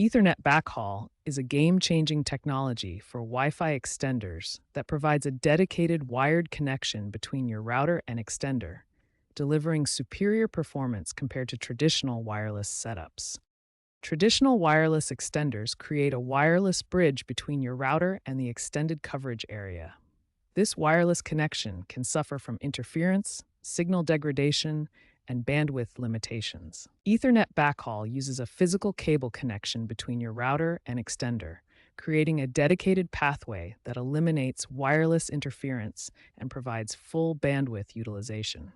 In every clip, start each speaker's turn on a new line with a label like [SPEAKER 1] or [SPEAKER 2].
[SPEAKER 1] Ethernet backhaul is a game-changing technology for Wi-Fi extenders that provides a dedicated wired connection between your router and extender, delivering superior performance compared to traditional wireless setups. Traditional wireless extenders create a wireless bridge between your router and the extended coverage area. This wireless connection can suffer from interference, signal degradation, and bandwidth limitations. Ethernet backhaul uses a physical cable connection between your router and extender, creating a dedicated pathway that eliminates wireless interference and provides full bandwidth utilization.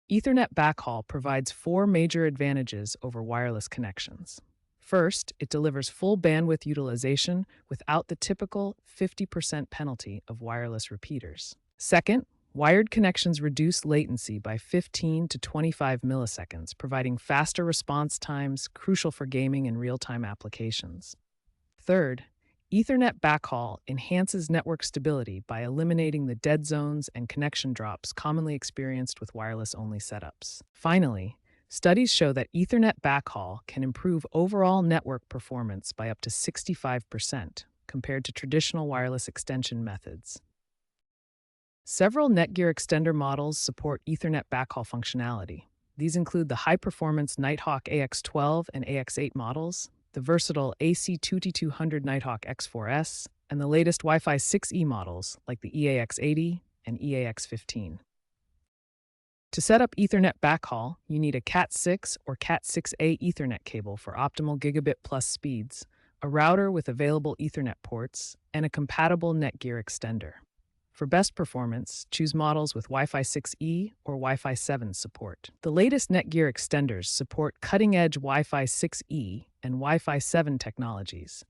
[SPEAKER 1] Ethernet backhaul provides four major advantages over wireless connections. First, it delivers full bandwidth utilization without the typical 50% penalty of wireless repeaters. Second, wired connections reduce latency by 15 to 25 milliseconds, providing faster response times crucial for gaming and real-time applications. Third, Ethernet backhaul enhances network stability by eliminating the dead zones and connection drops commonly experienced with wireless-only setups. Finally, studies show that Ethernet backhaul can improve overall network performance by up to 65% compared to traditional wireless extension methods. Several Netgear extender models support Ethernet backhaul functionality. These include the high-performance Nighthawk AX12 and AX8 models, the versatile AC2200 Nighthawk X4S, and the latest Wi-Fi 6E models like the EAX80 and EAX15. To set up Ethernet backhaul, you need a Cat6 or Cat6A Ethernet cable for optimal gigabit plus speeds, a router with available Ethernet ports, and a compatible Netgear extender. For best performance, choose models with Wi-Fi 6E or Wi-Fi 7 support. The latest Netgear extenders support cutting-edge Wi-Fi 6E and Wi-Fi 7 technologies,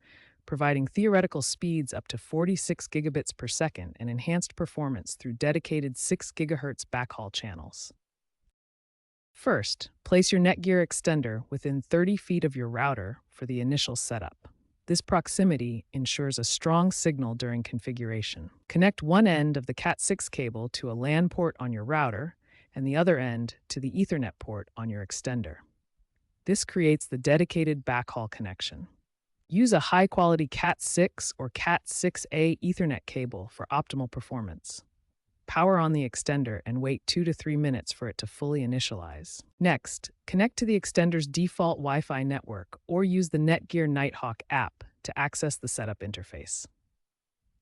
[SPEAKER 1] providing theoretical speeds up to 46 gigabits per second and enhanced performance through dedicated 6 GHz backhaul channels. First, place your Netgear extender within 30 feet of your router for the initial setup. This proximity ensures a strong signal during configuration. Connect one end of the Cat6 cable to a LAN port on your router and the other end to the Ethernet port on your extender. This creates the dedicated backhaul connection. Use a high-quality Cat6 or Cat6A Ethernet cable for optimal performance. Power on the extender and wait 2 to 3 minutes for it to fully initialize. Next, connect to the extender's default Wi-Fi network or use the Netgear Nighthawk app to access the setup interface.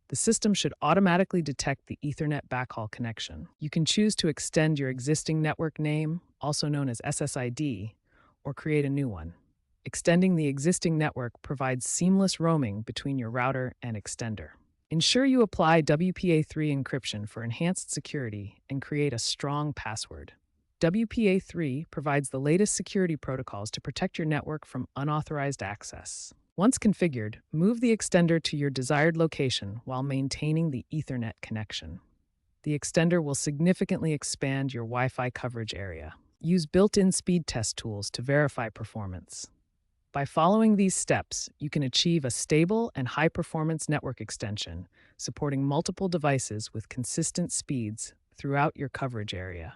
[SPEAKER 1] The system should automatically detect the Ethernet backhaul connection. You can choose to extend your existing network name, also known as SSID, or create a new one. Extending the existing network provides seamless roaming between your router and extender. Ensure you apply WPA3 encryption for enhanced security and create a strong password. WPA3 provides the latest security protocols to protect your network from unauthorized access. Once configured, move the extender to your desired location while maintaining the Ethernet connection. The extender will significantly expand your Wi-Fi coverage area. Use built-in speed test tools to verify performance. By following these steps, you can achieve a stable and high-performance network extension, supporting multiple devices with consistent speeds throughout your coverage area.